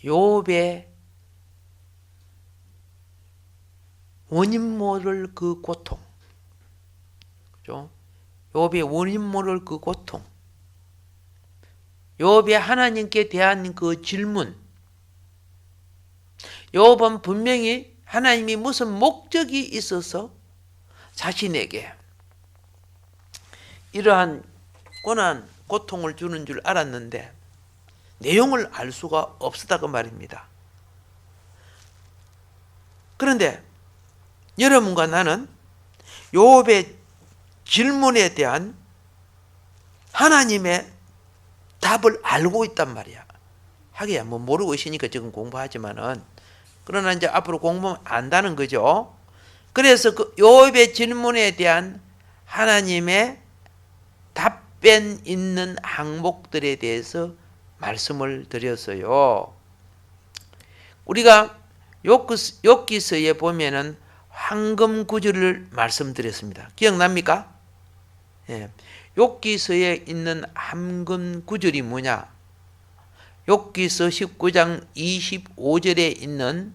욥의 원인 모를 그 고통, 그죠? 욥의 원인 모를 그 고통, 욥의 하나님께 대한 그 질문. 욥은 분명히 하나님이 무슨 목적이 있어서 자신에게 이러한 고난, 고통을 주는 줄 알았는데 내용을 알 수가 없었다고 말입니다. 그런데 여러분과 나는 욥의 질문에 대한 하나님의 답을 알고 있단 말이야. 하기야 뭐 모르고 있으니까 지금 공부하지만은, 그러나 이제 앞으로 공부하면 안다는 거죠. 그래서 그 욥의 질문에 대한 하나님의 답변 있는 항목들에 대해서 말씀을 드렸어요. 우리가 욥기서에 보면은 황금 구절을 말씀드렸습니다. 기억납니까? 예. 욥기서에 있는 황금 구절이 뭐냐? 욥기서 19장 25절에 있는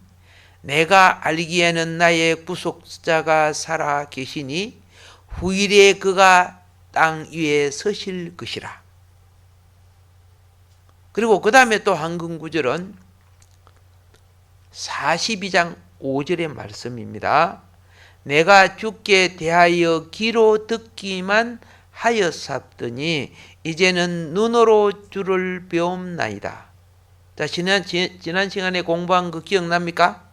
내가 알기에는 나의 구속자가 살아 계시니 후일에 그가 땅 위에 서실 것이라. 그리고 그 다음에 또 황금 구절은 42장 5절의 말씀입니다. 내가 주께 대하여 귀로 듣기만 하였사더니 이제는 눈으로 주를 배움나이다. 자, 지난 시간에 공부한 거 기억납니까?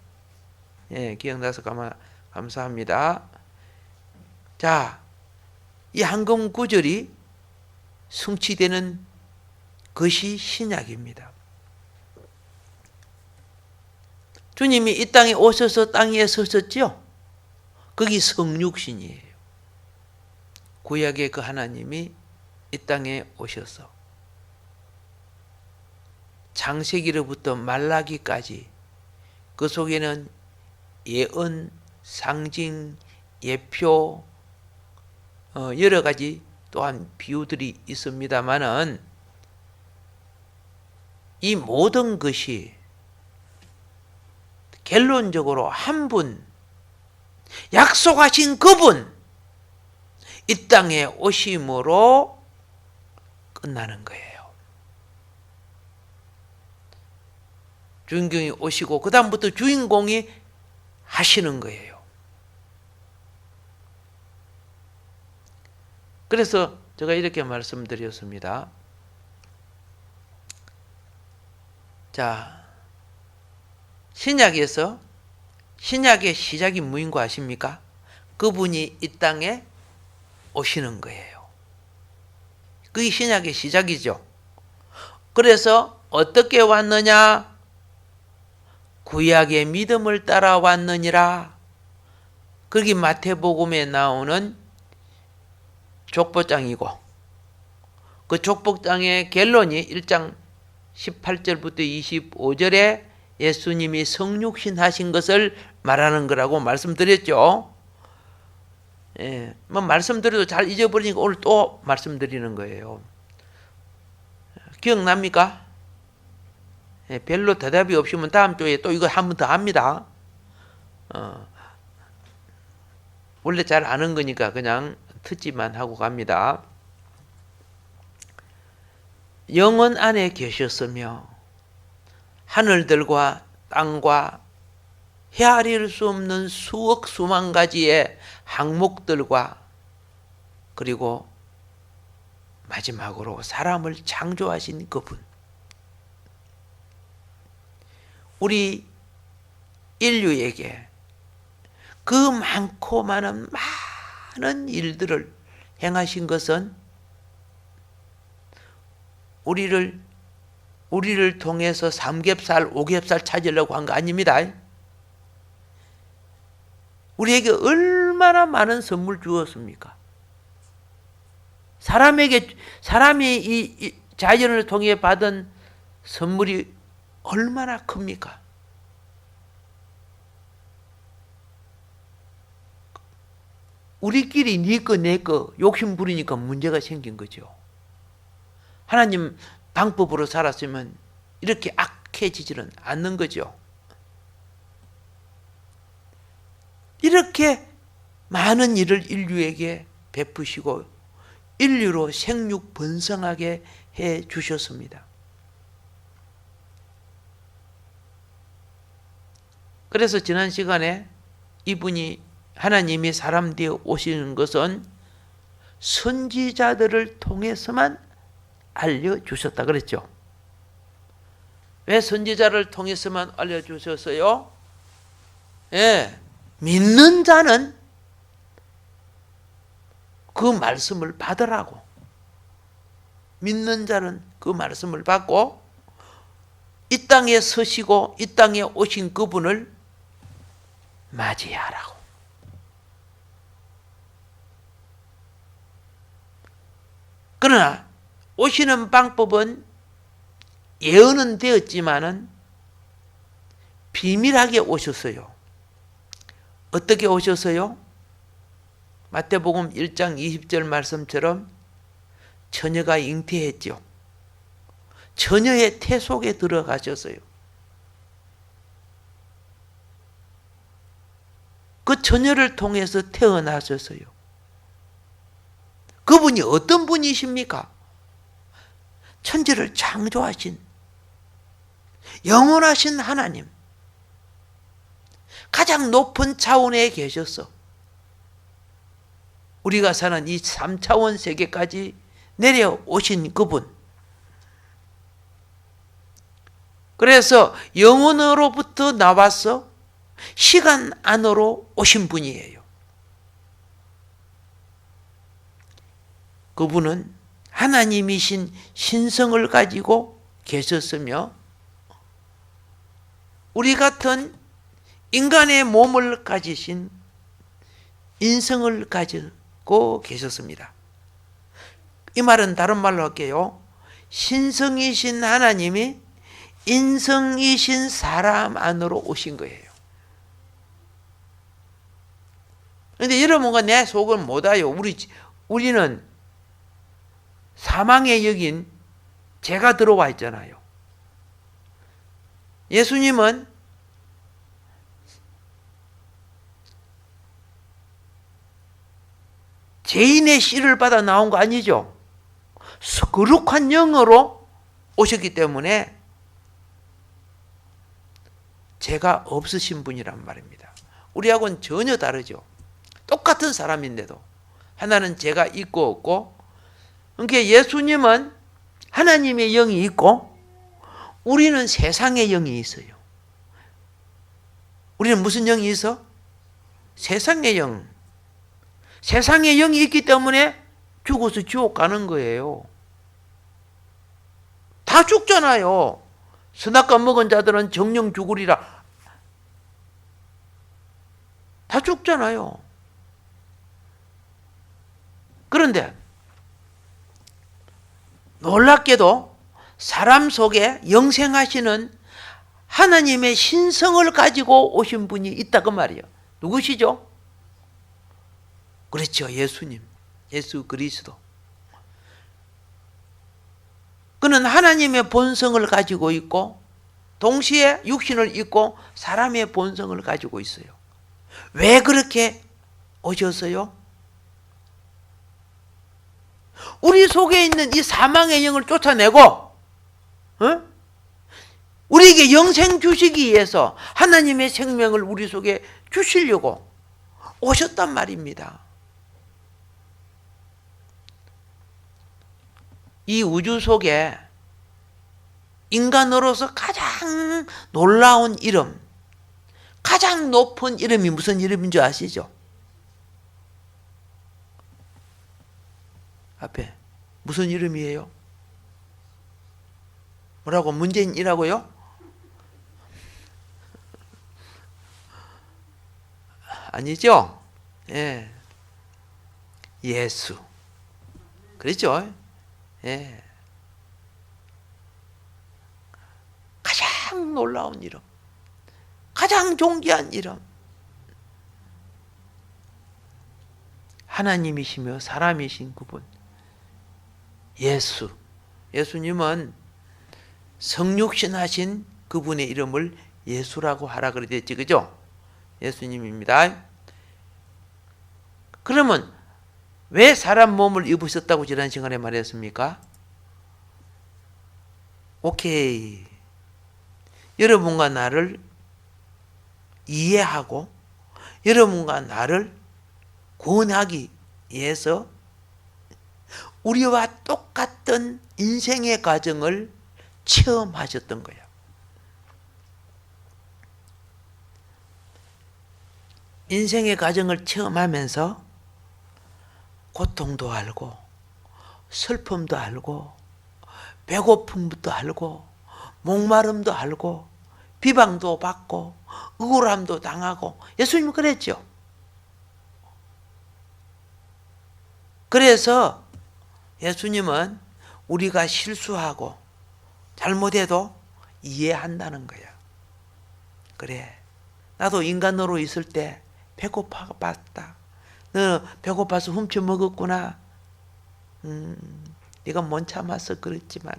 예, 기억나서 감사합니다. 자, 이 황금 구절이 성취되는 것이 신약입니다. 주님이 이 땅에 오셔서 땅 위에 서셨죠? 거기 성육신이에요. 구약의 그 하나님이 이 땅에 오셔서 창세기로부터 말라기까지 그 속에는 예언, 상징, 예표, 여러 가지 또한 비유들이 있습니다만은 이 모든 것이 결론적으로 한 분, 약속하신 그분, 이 땅에 오심으로 끝나는 거예요. 주인공이 오시고 그 다음부터 주인공이 하시는 거예요. 그래서 제가 이렇게 말씀드렸습니다. 자, 신약에서 신약의 시작이 뭐인 거 아십니까? 그분이 이 땅에 오시는 거예요. 그게 신약의 시작이죠. 그래서 어떻게 왔느냐? 구약의 믿음을 따라 왔느니라. 그게 마태복음에 나오는 족보장이고 그 족보장의 결론이 1장 18절부터 25절에 예수님이 성육신 하신 것을 말하는 거라고 말씀드렸죠. 예, 뭐 말씀드려도 잘 잊어버리니까 오늘 또 말씀드리는 거예요. 기억납니까? 예, 별로 대답이 없으면 다음 주에 또 이거 한 번 더 합니다. 원래 잘 아는 거니까 그냥 듣지만 하고 갑니다. 영원 안에 계셨으며 하늘들과 땅과 헤아릴 수 없는 수억 수만 가지의 항목들과 그리고 마지막으로 사람을 창조하신 그분, 우리 인류에게 그 많고 많은 일들을 행하신 것은 우리를 통해서 삼겹살, 오겹살 찾으려고 한 거 아닙니다. 우리에게 얼마나 많은 선물 주었습니까? 사람이 이 자연을 통해 받은 선물이 얼마나 큽니까? 우리끼리 네 거 내 거 욕심 부리니까 문제가 생긴 거죠. 하나님 방법으로 살았으면 이렇게 약해지지는 않는 거죠. 이렇게 많은 일을 인류에게 베푸시고 인류로 생육 번성하게 해 주셨습니다. 그래서 지난 시간에 이분이 하나님이 사람 되어 오시는 것은 선지자들을 통해서만 알려주셨다 그랬죠. 왜 선지자를 통해서만 알려주셨어요? 믿는 자는 그 말씀을 받으라고. 믿는 자는 그 말씀을 받고 이 땅에 서시고 이 땅에 오신 그분을 맞이하라고. 그러나 오시는 방법은 예언은 되었지만은 비밀하게 오셨어요. 어떻게 오셨어요? 마태복음 1장 20절 말씀처럼 처녀가 잉태했죠. 처녀의 태 속에 들어가셨어요. 그 처녀를 통해서 태어나셨어요. 그분이 어떤 분이십니까? 천지를 창조하신 영원하신 하나님, 가장 높은 차원에 계셔서 우리가 사는 이 3차원 세계까지 내려오신 그분. 그래서 영원으로부터 나와서 시간 안으로 오신 분이에요. 그분은 하나님이신 신성을 가지고 계셨으며 우리 같은 인간의 몸을 가지신 인성을 가지고 계셨습니다. 이 말은 다른 말로 할게요. 신성이신 하나님이 인성이신 사람 안으로 오신 거예요. 그런데 여러분과 내 속은 못 알아요. 우리는 사망의 여긴 죄가 들어와 있잖아요. 예수님은 죄인의 씨를 받아 나온 거 아니죠. 거룩한 영으로 오셨기 때문에 죄가 없으신 분이란 말입니다. 우리하고는 전혀 다르죠. 똑같은 사람인데도 하나는 죄가 있고 없고, 그러니까 예수님은 하나님의 영이 있고 우리는 세상의 영이 있어요. 우리는 무슨 영이 있어? 세상의 영. 세상의 영이 있기 때문에 죽어서 지옥 가는 거예요. 다 죽잖아요. 선악과 먹은 자들은 정령 죽으리라. 다 죽잖아요. 그런데 놀랍게도 사람 속에 영생하시는 하나님의 신성을 가지고 오신 분이 있다 그 말이에요. 누구시죠? 그렇죠. 예수님. 예수 그리스도. 그는 하나님의 본성을 가지고 있고 동시에 육신을 입고 사람의 본성을 가지고 있어요. 왜 그렇게 오셨어요? 우리 속에 있는 이 사망의 영을 쫓아내고 우리에게 영생 주시기 위해서 하나님의 생명을 우리 속에 주시려고 오셨단 말입니다. 이 우주 속에 인간으로서 가장 놀라운 이름, 가장 높은 이름이 무슨 이름인 줄 아시죠? 앞에 무슨 이름이에요? 뭐라고? 문재인이라고요? 아니죠? 예. 예수. 그렇죠? 예. 가장 놀라운 이름, 가장 존귀한 이름. 하나님이시며 사람이신 그분. 예수. 예수님은 성육신 하신 그분의 이름을 예수라고 하라 그랬지, 그죠? 예수님입니다. 그러면 왜 사람 몸을 입으셨다고 지난 시간에 말했습니까? 오케이. 여러분과 나를 이해하고 여러분과 나를 구원하기 위해서 우리와 똑같은 인생의 과정을 체험하셨던 거야. 인생의 과정을 체험하면서 고통도 알고 슬픔도 알고 배고픔도 알고 목마름도 알고 비방도 받고 억울함도 당하고 예수님은 그랬죠. 그래서 예수님은 우리가 실수하고 잘못해도 이해한다는 거야. 그래, 나도 인간으로 있을 때 배고파봤다. 너 배고파서 훔쳐 먹었구나. 네가 못 참아서 그랬지만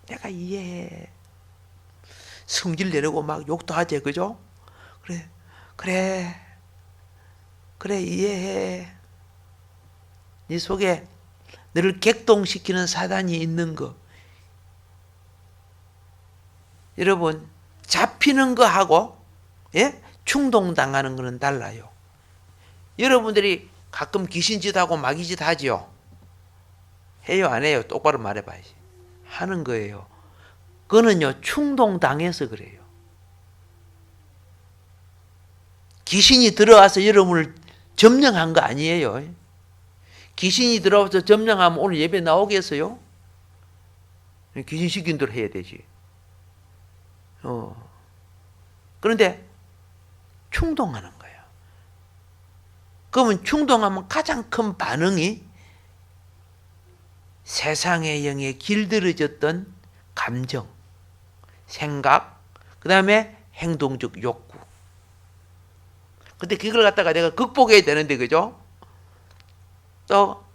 내가 이해해. 성질 내려고 막 욕도 하지, 그죠? 그래 이해해. 네 속에 너를 객동시키는 사단이 있는 거. 여러분, 잡히는 거하고 충동당하는 거는 달라요. 여러분들이 가끔 귀신짓하고 마귀짓 하지요? 해요, 안 해요? 똑바로 말해봐야지. 하는 거예요. 그거는요, 충동당해서 그래요. 귀신이 들어와서 여러분을 점령한 거 아니에요. 귀신이 들어와서 점령하면 오늘 예배 나오겠어요? 귀신 시킨 대로 해야 되지. 그런데 충동하는 거예요. 그러면 충동하면 가장 큰 반응이 세상의 영에 길들여졌던 감정, 생각, 그 다음에 행동적 욕구. 근데 그걸 갖다가 내가 극복해야 되는데, 그죠? 또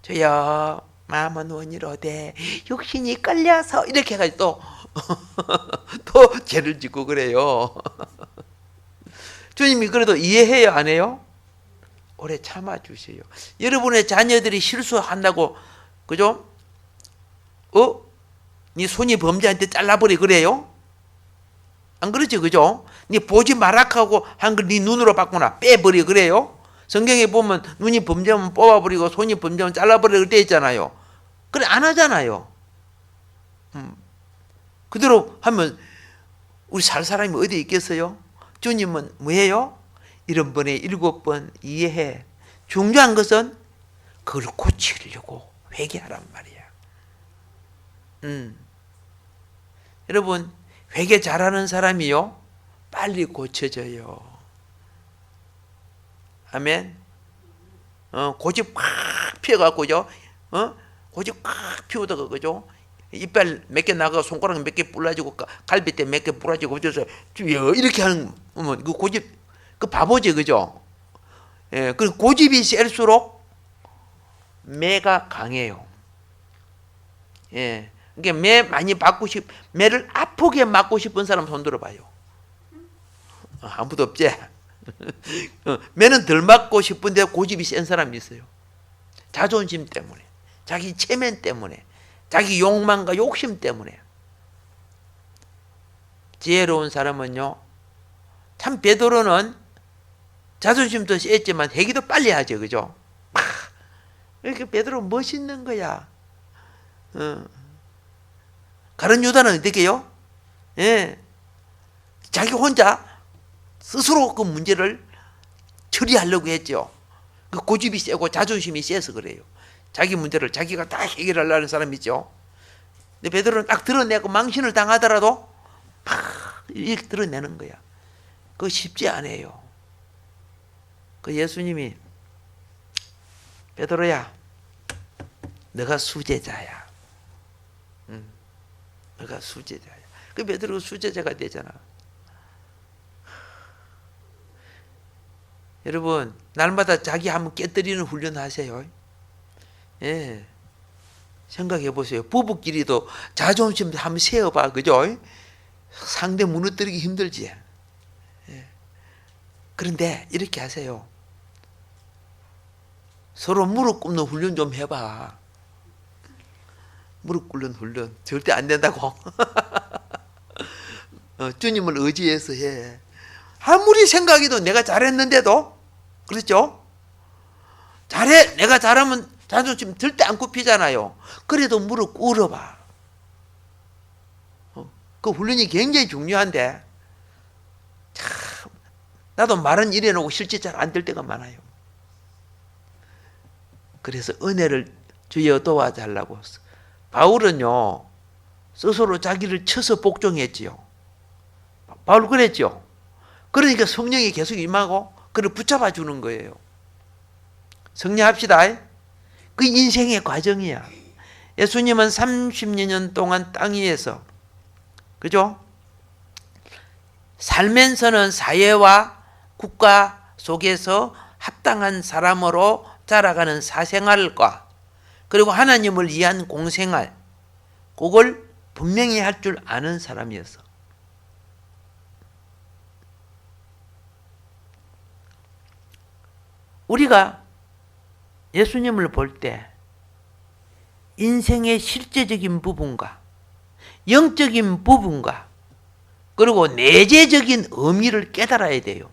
저야 마음은 원이로되 육신이 끌려서 이렇게 해가지고 또 또 죄를 짓고 그래요. 주님이 그래도 이해해요, 안 해요? 오래 참아주세요. 여러분의 자녀들이 실수한다고, 그죠? 네 손이 범죄한테 잘라버리 그래요? 안 그렇지, 그죠? 네 보지 마라하고 한 걸 네 눈으로 봤구나 빼버리 그래요? 성경에 보면 눈이 범죄하면 뽑아버리고 손이 범죄하면 잘라버리고 그때 있잖아요. 그래, 안 하잖아요. 그대로 하면 우리 살 사람이 어디 있겠어요? 주님은 뭐예요? 1번에 7번 이해해. 중요한 것은 그걸 고치려고 회개하란 말이야. 여러분, 회개 잘하는 사람이요, 빨리 고쳐져요. 아멘. 고집 팍 피워갖고요. 고집 팍 피우다가, 그죠? 이빨 몇 개 나가 손가락 몇 개 부러지고 갈비뼈 몇 개 부러지고 그래서 이렇게 하는 그 고집, 그 바보지, 그죠? 예, 그 고집이 셀수록 매가 강해요. 예, 그러니까 매 많이 받고 매를 아프게 맞고 싶은 사람 손 들어봐요. 아무도 없지? 매는 덜 맞고 싶은데 고집이 센 사람이 있어요. 자존심 때문에, 자기 체면 때문에, 자기 욕망과 욕심 때문에. 지혜로운 사람은요, 참 베드로는 자존심도 셌지만 회개도 빨리 하죠, 그죠? 이렇게 베드로 멋있는 거야. 가룟 유다는 어떻게요? 예, 자기 혼자 스스로 그 문제를 처리하려고 했죠. 그 고집이 세고 자존심이 세서 그래요. 자기 문제를 자기가 다 해결하려는 사람이 있죠. 근데 베드로는 딱 드러내고 망신을 당하더라도 막 이렇게 드러내는 거야. 그거 쉽지 않아요. 그 예수님이 베드로야, 너가 수제자야. 너가 수제자야. 그 베드로가 수제자가 되잖아. 여러분, 날마다 자기 한번 깨뜨리는 훈련 하세요. 예. 생각해 보세요. 부부끼리도 자존심 한번 세어봐. 그죠? 상대 무너뜨리기 힘들지. 그런데 이렇게 하세요. 서로 무릎 꿇는 훈련 좀 해봐. 무릎 꿇는 훈련 절대 안 된다고. 주님을 의지해서 해. 아무리 생각해도 내가 잘했는데도, 그렇죠? 잘해. 내가 잘하면 자존심 절대 안 굽히잖아요. 그래도 무릎 꿇어봐. 그 훈련이 굉장히 중요한데, 참, 나도 말은 이래놓고 실제 잘 안 될 때가 많아요. 그래서 은혜를 주여 도와달라고. 바울은요, 스스로 자기를 쳐서 복종했지요. 바울 그랬죠. 그러니까 성령이 계속 임하고 그를 붙잡아 주는 거예요. 성례합시다. 그 인생의 과정이야. 예수님은 30년 동안 땅 위에서, 그죠? 살면서는 사회와 국가 속에서 합당한 사람으로 자라가는 사생활과, 그리고 하나님을 위한 공생활, 그걸 분명히 할 줄 아는 사람이었어. 우리가 예수님을 볼 때 인생의 실제적인 부분과 영적인 부분과 그리고 내재적인 의미를 깨달아야 돼요.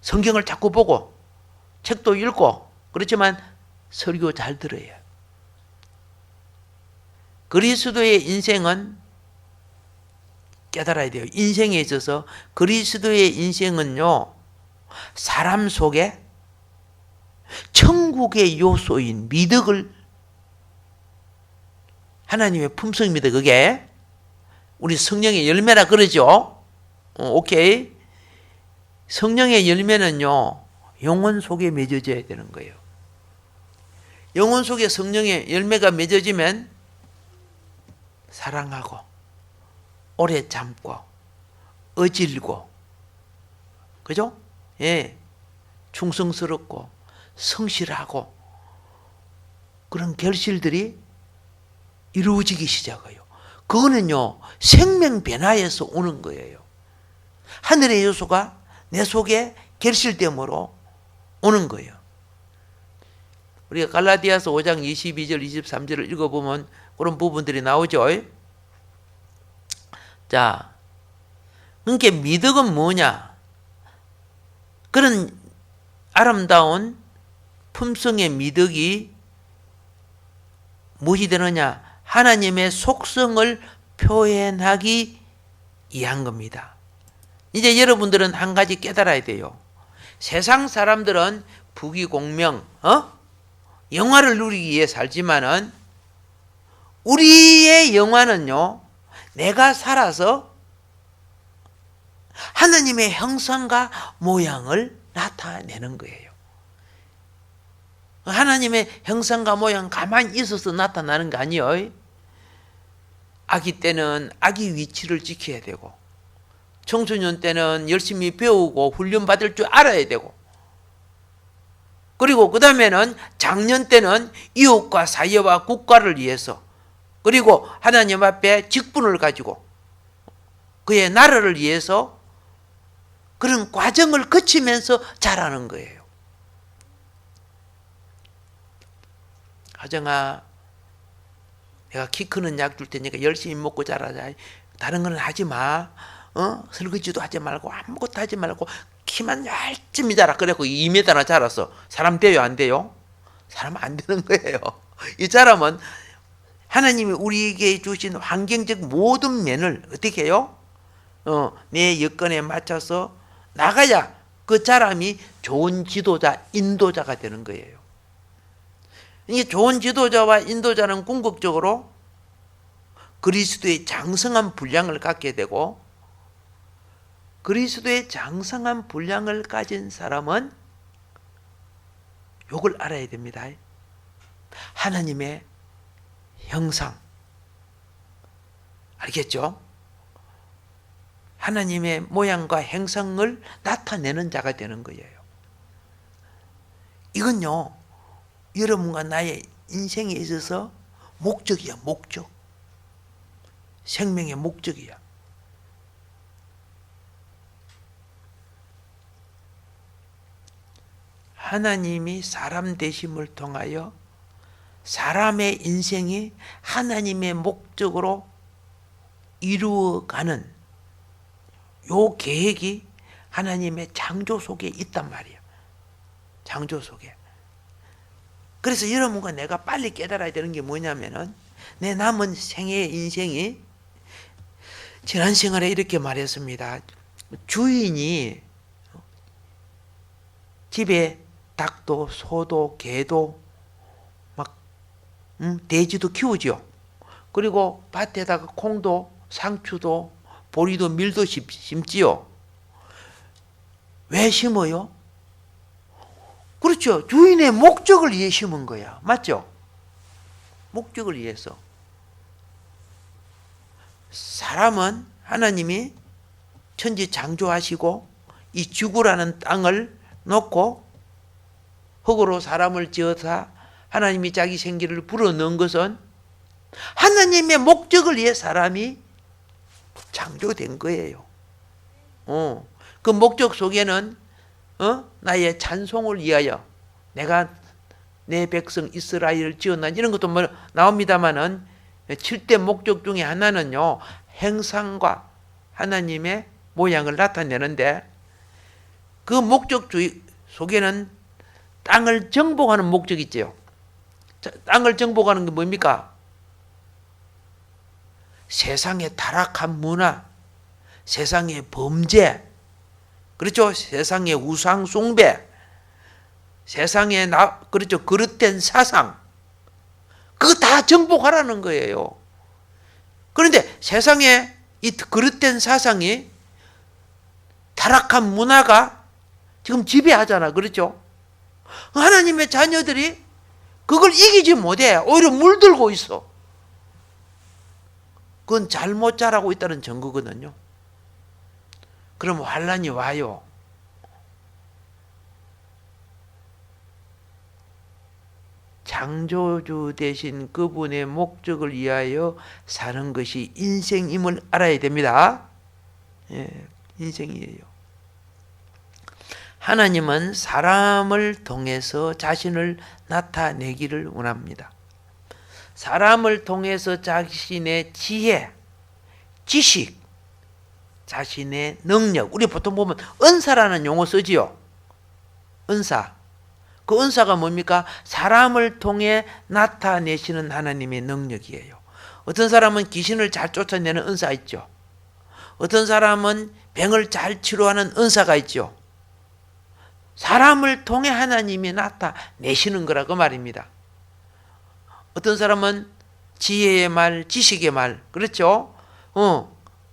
성경을 자꾸 보고 책도 읽고 그렇지만 설교 잘 들어야. 그리스도의 인생은 깨달아야 돼요. 인생에 있어서 그리스도의 인생은요, 사람 속에 천국의 요소인 미덕을, 하나님의 품성입니다. 그게 우리 성령의 열매라 그러죠. 오케이. 성령의 열매는요, 영혼 속에 맺어져야 되는 거예요. 영혼 속에 성령의 열매가 맺어지면 사랑하고 오래 참고 어질고, 그죠? 예, 충성스럽고 성실하고 그런 결실들이 이루어지기 시작해요. 그거는요, 생명 변화에서 오는 거예요. 하늘의 요소가 내 속에 결실됨으로 오는 거예요. 우리가 갈라디아서 5장 22절 23절을 읽어보면 그런 부분들이 나오죠. 자, 그러니까 미덕은 뭐냐? 그런 아름다운 품성의 미덕이 무엇이 되느냐? 하나님의 속성을 표현하기 위한 겁니다. 이제 여러분들은 한 가지 깨달아야 돼요. 세상 사람들은 부귀공명, 영화를 누리기 위해 살지만은 우리의 영화는요, 내가 살아서 하나님의 형상과 모양을 나타내는 거예요. 하나님의 형상과 모양 가만히 있어서 나타나는 거 아니에요. 아기 때는 아기 위치를 지켜야 되고, 청소년 때는 열심히 배우고 훈련받을 줄 알아야 되고, 그리고 그 다음에는 장년 때는 이웃과 사회와 국가를 위해서, 그리고 하나님 앞에 직분을 가지고 그의 나라를 위해서 그런 과정을 거치면서 자라는 거예요. 하정아, 내가 키 크는 약 줄 테니까 열심히 먹고 자라자. 다른 거는 하지 마. 설거지도 하지 말고 아무것도 하지 말고 키만 열심히 자라. 그래갖고 2m나 자랐어. 사람 돼요, 안 돼요? 사람 안 되는 거예요. 이 사람은 하나님이 우리에게 주신 환경적 모든 면을 어떻게 해요? 내 여건에 맞춰서 나가야 그 사람이 좋은 지도자, 인도자가 되는 거예요. 이 좋은 지도자와 인도자는 궁극적으로 그리스도의 장성한 분량을 갖게 되고, 그리스도의 장성한 분량을 가진 사람은 요걸 알아야 됩니다. 하나님의 형상, 알겠죠? 하나님의 모양과 행성을 나타내는 자가 되는 거예요. 이건요, 여러분과 나의 인생에 있어서 목적이야, 목적. 생명의 목적이야. 하나님이 사람 되심을 통하여 사람의 인생이 하나님의 목적으로 이루어가는 요 계획이 하나님의 창조 속에 있단 말이에요. 창조 속에. 그래서 여러분과 내가 빨리 깨달아야 되는 게 뭐냐면은 내 남은 생애의 인생이 지난 시간에 이렇게 말했습니다. 주인이 집에 닭도 소도 개도 막 돼지도 키우죠. 그리고 밭에다가 콩도 상추도 보리도 밀도 심지요. 왜 심어요? 그렇죠. 주인의 목적을 위해 심은 거야. 맞죠? 목적을 위해서. 사람은 하나님이 천지 창조하시고 이 지구라는 땅을 놓고 흙으로 사람을 지어서 하나님이 자기 생기를 불어넣은 것은 하나님의 목적을 위해 사람이 창조된 거예요. 그 목적 속에는 나의 찬송을 위하여 내가 내 백성 이스라엘을 지었나 이런 것도 나옵니다만은 7대 목적 중에 하나는요, 행상과 하나님의 모양을 나타내는데 그 목적 속에는 땅을 정복하는 목적이 있죠. 땅을 정복하는 게 뭡니까? 세상의 타락한 문화, 세상의 범죄, 그렇죠? 세상의 우상 숭배, 세상의 그렇죠? 그릇된 사상, 그거 다 정복하라는 거예요. 그런데 세상에 이 그릇된 사상이 타락한 문화가 지금 지배하잖아. 그렇죠? 하나님의 자녀들이 그걸 이기지 못해. 오히려 물들고 있어. 그건 잘못 자라고 있다는 증거거든요. 그럼 환란이 와요. 창조주 되신 그분의 목적을 위하여 사는 것이 인생임을 알아야 됩니다. 예, 인생이에요. 하나님은 사람을 통해서 자신을 나타내기를 원합니다. 사람을 통해서 자신의 지혜, 지식, 자신의 능력, 우리 보통 보면 은사라는 용어 쓰지요. 은사. 그 은사가 뭡니까? 사람을 통해 나타내시는 하나님의 능력이에요. 어떤 사람은 귀신을 잘 쫓아내는 은사가 있죠. 어떤 사람은 병을 잘 치료하는 은사가 있죠. 사람을 통해 하나님이 나타내시는 거라고 말입니다. 어떤 사람은 지혜의 말, 지식의 말, 그렇죠?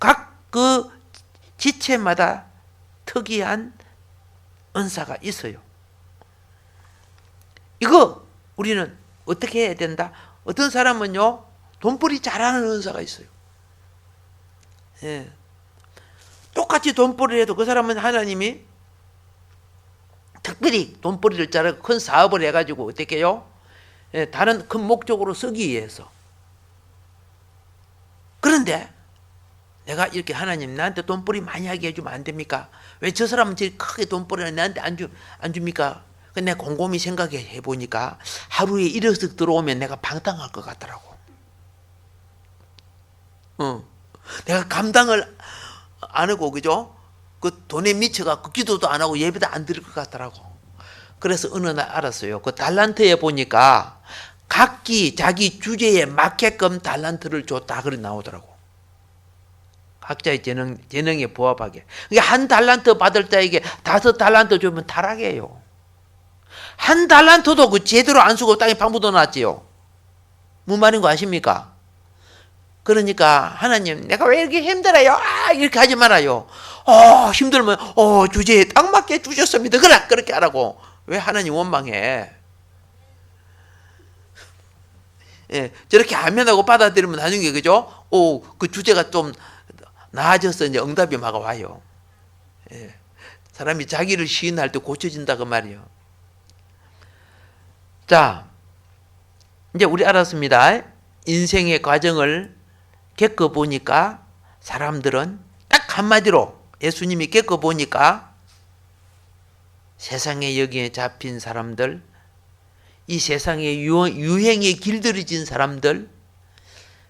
각 그 지체마다 특이한 은사가 있어요. 이거 우리는 어떻게 해야 된다? 어떤 사람은요, 돈벌이 잘하는 은사가 있어요. 예. 똑같이 돈벌이를 해도 그 사람은 하나님이 특별히 돈벌이를 잘하고 큰 사업을 해가지고 어떻게 해요? 예, 다른 큰 목적으로 쓰기 위해서. 그런데 내가 이렇게 하나님 나한테 돈벌이 많이 하게 해주면 안 됩니까? 왜 저 사람은 제일 크게 돈벌이를 나한테 안 줍니까? 근데 내가 곰곰이 생각해 보니까 하루에 1억씩 들어오면 내가 방탕할 것 같더라고. 내가 감당을 안 하고, 그죠? 그 돈에 미쳐갖고 기도도 안 하고 예배도 안 드릴 것 같더라고. 그래서 어느 날 알았어요. 그 달란트에 보니까 각기 자기 주제에 맞게끔 달란트를 줬다. 그래 나오더라고. 각자의 재능에 부합하게. 한 달란트 받을 자에게 5달란트 주면 타락해요. 한 달란트도 그 제대로 안 쓰고 땅에 방 묻어놨지요. 무슨 말인 거 아십니까? 그러니까 하나님 내가 왜 이렇게 힘들어요? 이렇게 하지 말아요. 힘들면 주제에 딱 맞게 주셨습니다. 그렇게 하라고. 왜 하나님 원망해? 예, 저렇게 안면하고 받아들이면 나중에, 그죠? 그 주제가 좀 나아져서 이제 응답이 막 와요. 예, 사람이 자기를 시인할 때 고쳐진다 그 말이에요. 자, 이제 우리 알았습니다. 인생의 과정을 겪어보니까 사람들은 딱 한마디로 예수님이 겪어보니까 세상의 여기에 잡힌 사람들, 이 세상의 유행에 길들여진 사람들,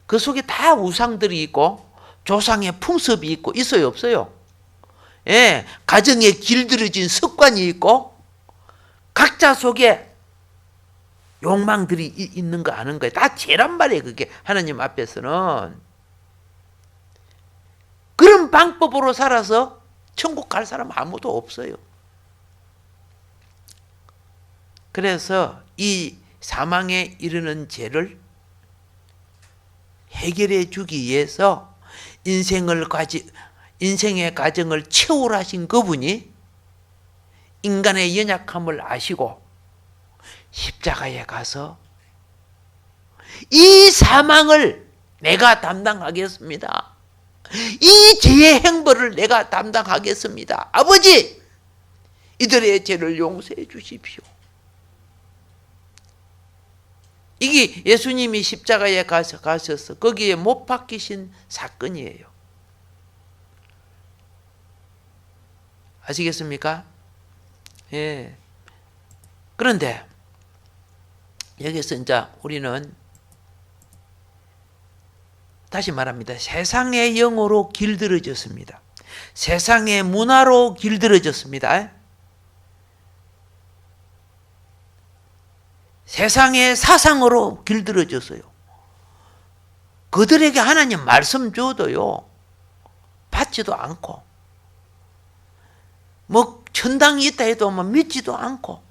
그 속에 다 우상들이 있고 조상의 풍습이 있고 있어요, 없어요? 예, 가정에 길들여진 습관이 있고 각자 속에 욕망들이 있는 거 아는 거예요. 다 죄란 말이에요. 그게 하나님 앞에서는. 그런 방법으로 살아서 천국 갈 사람 아무도 없어요. 그래서 이 사망에 이르는 죄를 해결해 주기 위해서 인생의 과정을 채울하신 그분이 인간의 연약함을 아시고 십자가에 가서 이 사망을 내가 담당하겠습니다. 이 죄의 행벌을 내가 담당하겠습니다. 아버지, 이들의 죄를 용서해 주십시오. 이게 예수님이 십자가에 가셔서 거기에 못 박히신 사건이에요. 아시겠습니까? 예. 그런데 여기서 이제 우리는 다시 말합니다. 세상의 영으로 길들여졌습니다. 세상의 문화로 길들여졌습니다. 세상의 사상으로 길들여졌어요. 그들에게 하나님 말씀 줘도요, 받지도 않고, 뭐 천당이 있다 해도 뭐 믿지도 않고,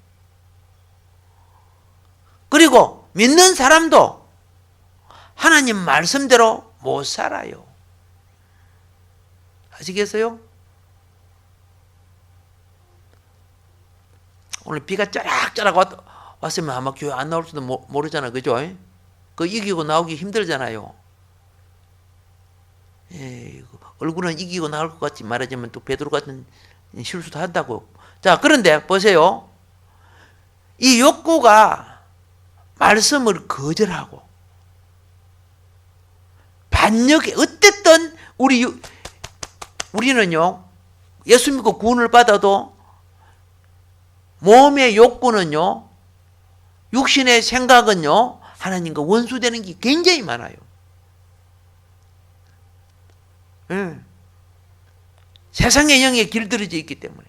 그리고 믿는 사람도 하나님 말씀대로 못 살아요. 아시겠어요? 오늘 비가 쩌락쩌락 왔으면 아마 교회 안 나올지도 모르잖아, 그죠? 그 이기고 나오기 힘들잖아요. 얼굴은 이기고 나올 것 같지 말하자면 또 베드로 같은 실수도 한다고. 자, 그런데 보세요. 이 욕구가 말씀을 거절하고 반역에 어쨌든 우리는요, 예수 믿고 구원을 받아도 몸의 욕구는요, 육신의 생각은요, 하나님과 원수되는 게 굉장히 많아요. 세상의 영에 길들여져 있기 때문에.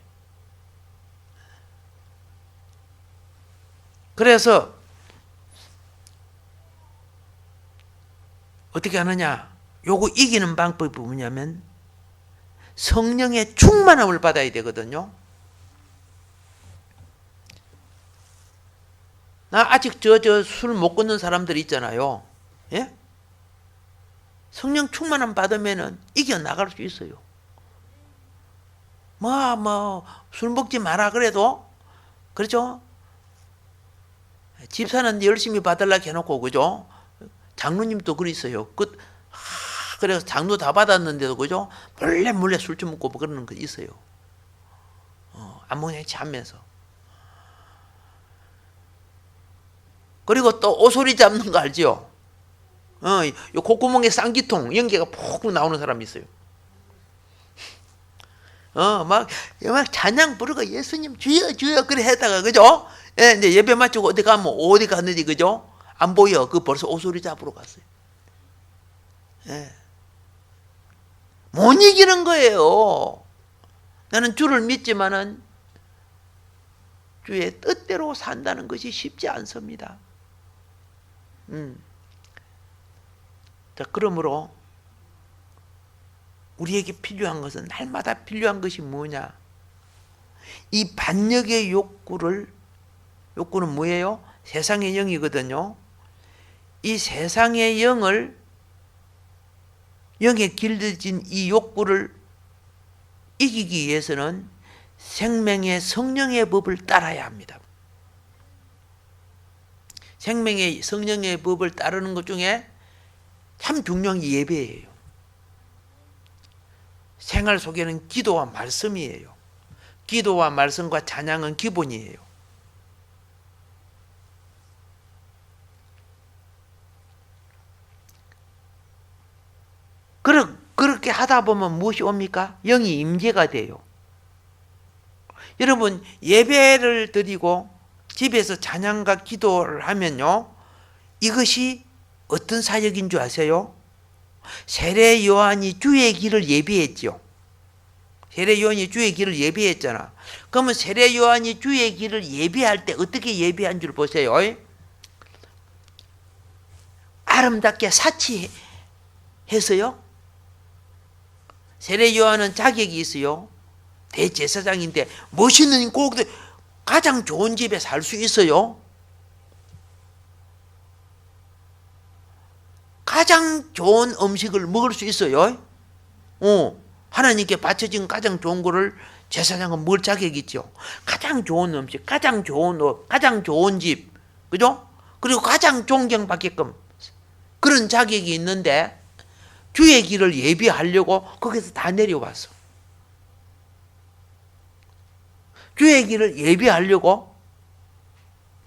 그래서 어떻게 하느냐? 요거 이기는 방법이 뭐냐면 성령의 충만함을 받아야 되거든요. 나 아직 술 못 끊는 사람들 있잖아요. 예? 성령 충만함 받으면은 이겨나갈 수 있어요. 술 먹지 마라 그래도, 그렇죠? 집사는 열심히 받으려고 해놓고, 그죠? 장로님도 그랬어요. 그래서 장로 다 받았는데도, 그죠? 몰래 술 좀 먹고 그러는 거 있어요. 아무렇지 않으면서. 그리고 또 오소리 잡는 거 알지요? 요 콧구멍에 쌍기통, 연기가 푹 나오는 사람이 있어요. 막 찬양 부르고 예수님 주여 주여 그래 했다가, 그죠? 예, 이제 예배 마치고 어디 갔는지, 그죠? 안 보여. 벌써 오소리 잡으러 갔어요. 예. 못 이기는 거예요. 나는 주를 믿지만은 주의 뜻대로 산다는 것이 쉽지 않습니다. 자, 그러므로 우리에게 필요한 것은, 날마다 필요한 것이 뭐냐? 이 반역의 욕구는 뭐예요? 세상의 영이거든요. 이 세상의 영에 길들여진 이 욕구를 이기기 위해서는 생명의 성령의 법을 따라야 합니다. 생명의 성령의 법을 따르는 것 중에 참 중요한 게 예배예요. 생활 속에는 기도와 말씀이에요. 기도와 말씀과 찬양은 기본이에요. 그렇게 하다 보면 무엇이 옵니까? 영이 임재가 돼요. 여러분 예배를 드리고 집에서 찬양과 기도를 하면요, 이것이 어떤 사역인 줄 아세요? 세례 요한이 주의 길을 예비했죠. 세례 요한이 주의 길을 예비했잖아. 그러면 세례 요한이 주의 길을 예비할 때 어떻게 예비한 줄 보세요. 아름답게 사치해서요. 세례 요한은 자격이 있어요. 대제사장인데 멋있는 꼭들 가장 좋은 집에 살 수 있어요. 가장 좋은 음식을 먹을 수 있어요. 하나님께 바쳐진 가장 좋은 거를 제사장은 먹을 자격이 있죠. 가장 좋은 음식, 가장 좋은 옷, 가장 좋은 집, 그죠? 그리고 가장 존경받게끔 그런 자격이 있는데 주의 길을 예비하려고 거기서 다 내려왔어. 주의 길을 예비하려고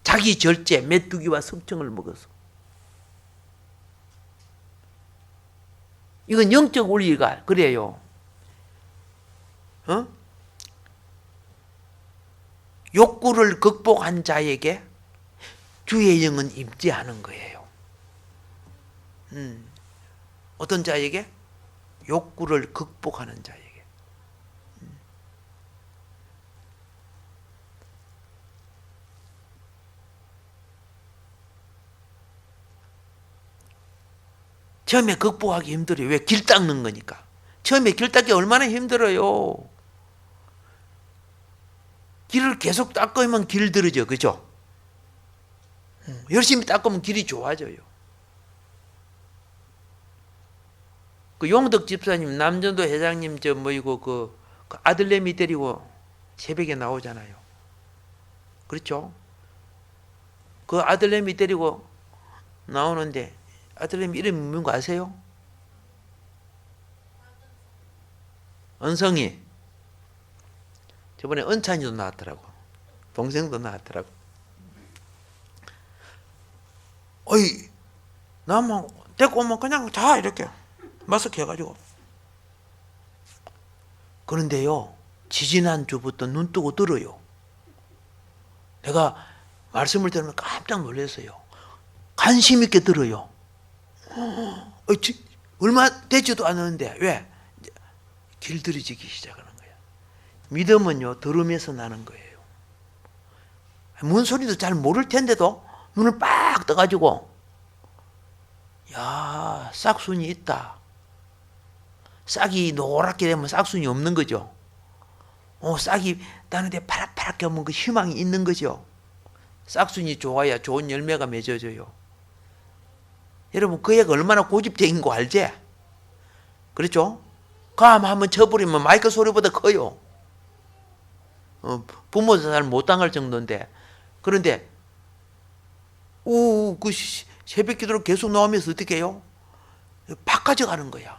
자기 절제, 메뚜기와 석청을 먹었어. 이건 영적 원리가 그래요. 욕구를 극복한 자에게 주의 영은 임재하는 거예요. 어떤 자에게? 욕구를 극복하는 자에게. 처음에 극복하기 힘들어요. 왜? 길 닦는 거니까. 처음에 길 닦기 얼마나 힘들어요. 길을 계속 닦으면 길들어져. 그죠? 열심히 닦으면 길이 좋아져요. 그 용덕 집사님, 남전도 회장님 그 아들내미 데리고 새벽에 나오잖아요. 그렇죠? 그 아들내미 데리고 나오는데 아들내미 이름이 뭔가 아세요? 은성이. 저번에 은찬이도 나왔더라고. 동생도 나왔더라고. 어이, 나만 데리고 오면 그냥 자 이렇게 마스크 해가지고. 그런데요, 지지난주부터 눈 뜨고 들어요. 내가 말씀을 들으면 깜짝 놀랐어요. 관심 있게 들어요. 얼마 되지도 않았는데 왜? 길들여지기 시작하는 거야. 믿음은요, 들으면서 나는 거예요. 뭔 소리도 잘 모를 텐데도 눈을 빡 떠가지고, 야, 싹순이 있다. 싹이 노랗게 되면 싹순이 없는 거죠. 싹이 따는데 파랗게 하면 그 희망이 있는 거죠. 싹순이 좋아야 좋은 열매가 맺어져요. 여러분, 그 애가 얼마나 고집적인 거 알지? 그렇죠? 감 한번 쳐버리면 마이크 소리보다 커요. 부모도 잘 못 당할 정도인데. 그런데 그 새벽 기도를 계속 나오면서 어떻게 해요? 팍 가져가는 거야.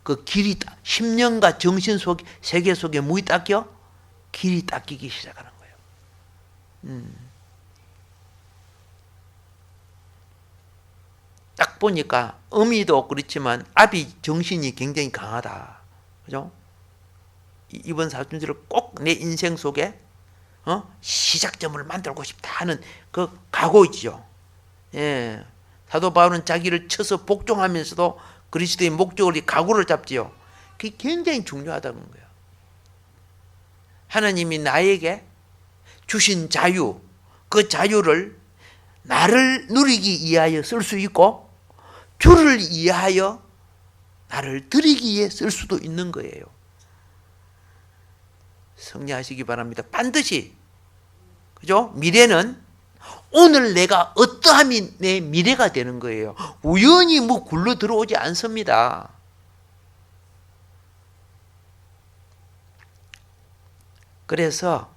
그 길이, 심령과 정신 속, 세계 속에 무이 닦여? 길이 닦이기 시작하는 거예요. 딱 보니까 어미도 그렇지만 아비 정신이 굉장히 강하다. 그죠? 이번 사순절을 꼭 내 인생 속에 시작점을 만들고 싶다 하는 그 각오이죠. 예. 사도 바울은 자기를 쳐서 복종하면서도 그리스도의 목적을 각오를 잡지요. 그게 굉장히 중요하다는 거예요. 하나님이 나에게 주신 자유, 그 자유를 나를 누리기 위하여 쓸 수 있고 주를 위하여 나를 드리기 위해 쓸 수도 있는 거예요. 성리하시기 바랍니다. 반드시. 그죠? 미래는 오늘 내가 어떠함이 내 미래가 되는 거예요. 우연히 뭐 굴러 들어오지 않습니다. 그래서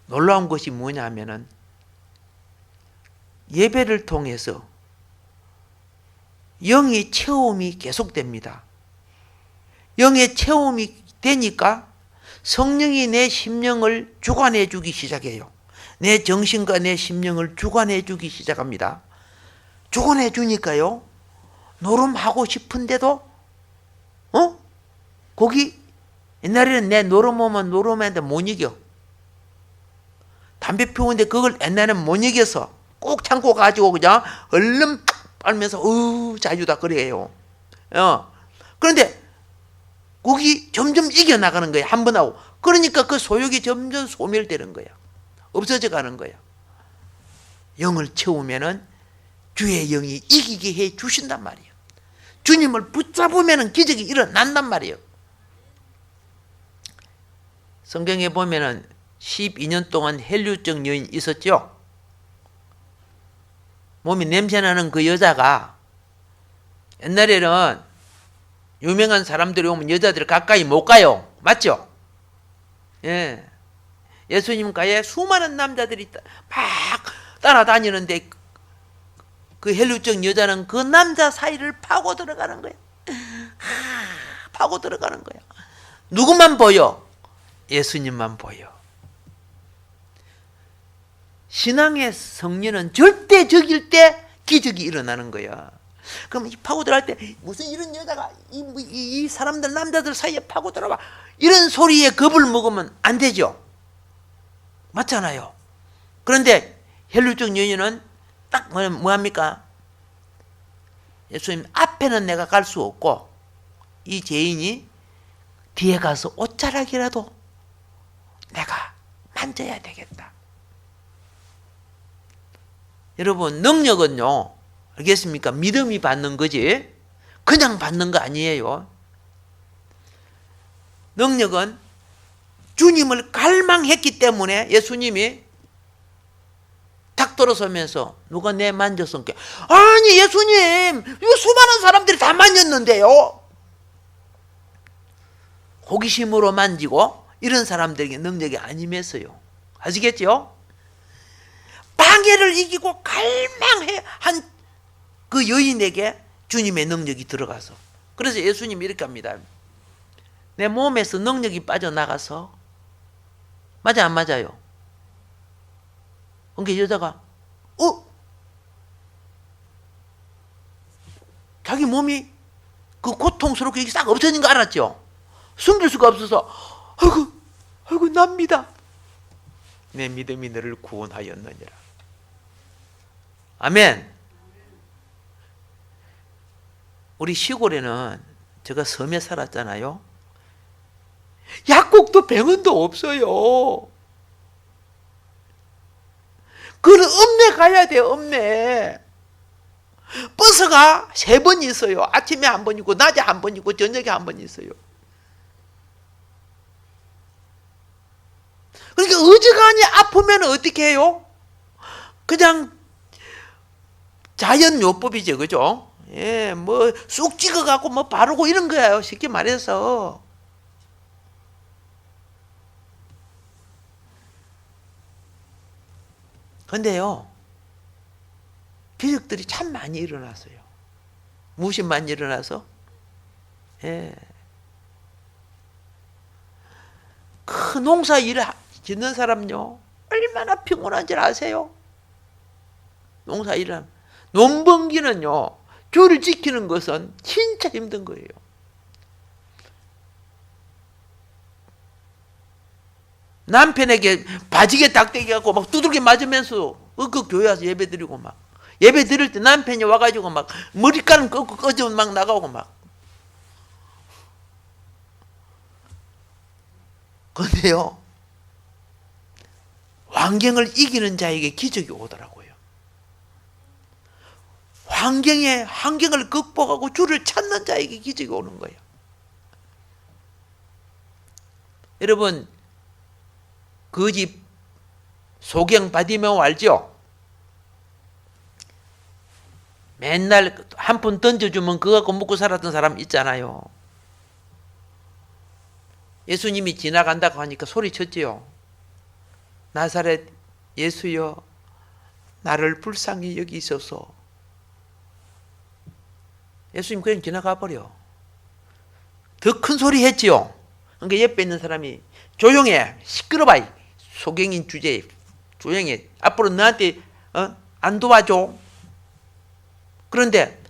놀라운 것이 뭐냐 하면은 예배를 통해서 영의 체험이 계속됩니다. 영의 체험이 되니까 성령이 내 심령을 주관해 주기 시작해요. 내 정신과 내 심령을 주관해 주기 시작합니다. 주관해 주니까요, 노름하고 싶은데도 거기 옛날에는 내 노름오면 노름한테 못 이겨. 담배 피우는데 그걸 옛날에는 못 이겨서 꼭 참고 가지고 그냥 얼른 빨면서 자유다 그래요. 그런데 거기 점점 이겨나가는 거야. 한 번 하고. 그러니까 그 소욕이 점점 소멸되는 거야. 없어져 가는 거야. 영을 채우면은 주의 영이 이기게 해 주신단 말이에요. 주님을 붙잡으면은 기적이 일어난단 말이에요. 성경에 보면은 12년 동안 헬류증 여인 있었죠. 몸이 냄새나는 그 여자가 옛날에는 유명한 사람들이 오면 여자들 가까이 못 가요. 맞죠? 예. 예수님과에 수많은 남자들이 막 따라다니는데 그 헬류증 여자는 그 남자 사이를 파고 들어가는 거야. 파고 들어가는 거야. 누구만 보여? 예수님만 보여. 신앙의 성리는 절대적일 때 기적이 일어나는 거야. 그럼 파고 들어갈 때 무슨 이런 여자가 이 사람들 남자들 사이에 파고 들어와 이런 소리에 겁을 먹으면 안 되죠. 맞잖아요. 그런데 헬류증 여인은 딱 뭐합니까? 예수님 앞에는 내가 갈 수 없고 이 죄인이 뒤에 가서 옷자락이라도 내가 만져야 되겠다. 여러분 능력은요, 알겠습니까? 믿음이 받는 거지 그냥 받는 거 아니에요. 능력은 주님을 갈망했기 때문에 예수님이 탁 돌아서면서 누가 내 만졌으니까 아니 예수님 이거 수많은 사람들이 다 만졌는데요. 호기심으로 만지고 이런 사람들에게 능력이 안 임했어요. 아시겠죠? 방해를 이기고 갈망해 한 그 여인에게 주님의 능력이 들어가서 그래서 예수님이 이렇게 합니다. 내 몸에서 능력이 빠져나가서 맞아 안 맞아요? 그러니까 여자가 자기 몸이 그 고통스럽게 싹 없어진 거 알았죠? 숨길 수가 없어서 아이고 납니다. 내 믿음이 너를 구원하였느니라. 아멘. 우리 시골에는 제가 섬에 살았잖아요. 약국도 병원도 없어요. 그걸 읍내 가야 돼요. 읍내. 버스가 3번 있어요. 아침에 한 번 있고 낮에 한 번 있고 저녁에 한 번 있어요. 그러니까 어지간히 아프면 어떻게 해요? 그냥 자연요법이죠. 그죠? 예, 뭐 쑥 찍어갖고 뭐 바르고 이런 거예요. 쉽게 말해서. 근데요, 기적들이 참 많이 일어났어요. 무엇이 많이 일어나서? 예. 큰 농사 일을 짓는 사람요, 얼마나 피곤한 줄 아세요? 농사 일을 하면. 논번기는요, 주를 지키는 것은 진짜 힘든 거예요. 남편에게 바지게 닥대기 갖고 막 두들겨 맞으면서 그 교회 와서 예배 드리고 막 예배 드릴 때 남편이 와가지고 막 머리카락 꺼져 막 나가고 막. 그런데요, 환경을 이기는 자에게 기적이 오더라고요. 환경을 극복하고 주를 찾는 자에게 기적이 오는 거예요. 여러분, 그 집 소경 바디메오 알죠? 맨날 한 푼 던져주면 그거 갖고 먹고 살았던 사람 있잖아요. 예수님이 지나간다고 하니까 소리쳤지요. 나사렛 예수여, 나를 불쌍히 여기소서. 예수님 그냥 지나가 버려. 더 큰 소리 했지요. 그러니까 옆에 있는 사람이 조용해, 시끄러봐. 소경인 주제에 조용해. 앞으로 너한테 안 도와줘. 그런데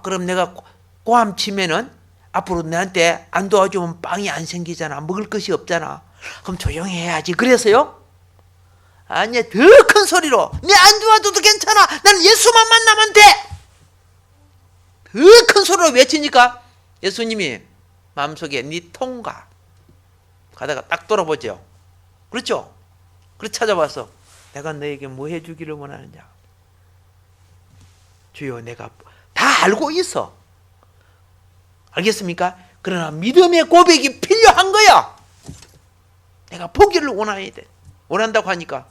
그럼 내가 고함 치면은 앞으로 내한테 안 도와주면 빵이 안 생기잖아. 먹을 것이 없잖아. 그럼 조용히 해야지. 그래서요? 아니야, 더 큰 소리로 내 안 도와줘도 괜찮아. 난 예수만 만나면 돼. 더 큰 소리로 외치니까 예수님이 마음속에 네 통과 가다가 딱 돌아보죠. 그렇죠? 그래서 찾아와서 내가 너에게 뭐 해주기를 원하느냐. 주여, 내가 다 알고 있어. 알겠습니까? 그러나 믿음의 고백이 필요한 거야. 내가 보기를 원해야 돼. 원한다고 하니까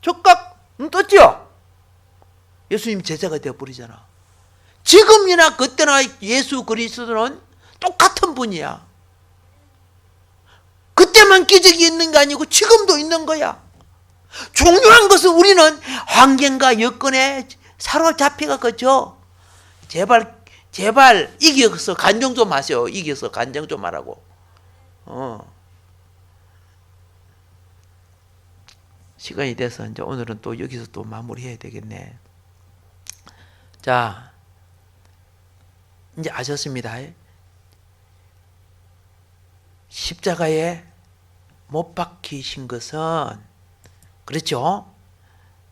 적각 떴죠? 예수님 제자가 되어버리잖아. 지금이나 그때나 예수 그리스도는 똑같은 분이야. 그때만 기적이 있는 게 아니고 지금도 있는 거야. 중요한 것은 우리는 환경과 여건에 사로잡혀가 그죠? 제발 이겨서 간정 좀 하세요. 이겨서 간정 좀 하라고. 시간이 돼서 이제 오늘은 또 여기서 또 마무리해야 되겠네. 자, 이제 아셨습니다. 십자가에 못 박히신 것은, 그렇죠?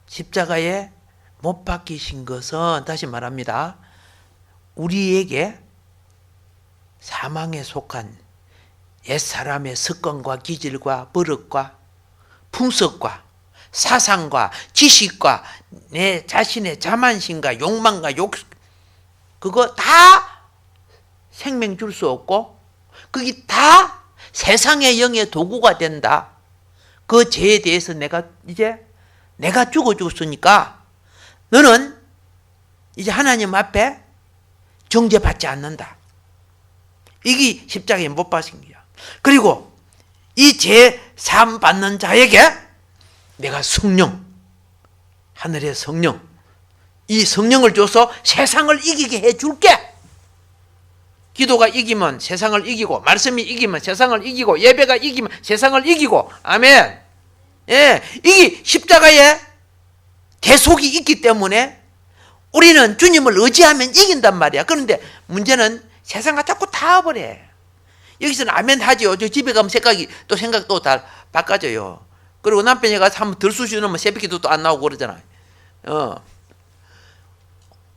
십자가에 못 박히신 것은, 다시 말합니다, 우리에게 사망에 속한 옛사람의 습관과 기질과 버릇과 풍습과 사상과 지식과 내 자신의 자만심과 욕망과 그거 다 생명 줄 수 없고 그게 다 세상의 영의 도구가 된다. 그 죄에 대해서 내가 죽어 죽었으니까 너는 이제 하나님 앞에 정죄받지 않는다. 이게 십자가에 못 박힌 거야. 그리고 이 죄 사함 받는 자에게 내가 성령, 하늘의 성령, 이 성령을 줘서 세상을 이기게 해줄게. 기도가 이기면 세상을 이기고, 말씀이 이기면 세상을 이기고, 예배가 이기면 세상을 이기고, 아멘. 예, 이게 십자가에 대속이 있기 때문에 우리는 주님을 의지하면 이긴단 말이야. 그런데 문제는 세상과 자꾸 닿아버려. 여기서는 아멘 하죠. 저 집에 가면 생각도 다 바꿔져요. 그리고 남편이 가서 한번 덜 쑤시면 새벽기도 또 안 나오고 그러잖아요.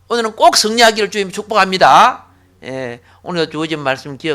오늘은 꼭 승리하기를 주님 축복합니다. 예, 오늘 주어진 말씀 기억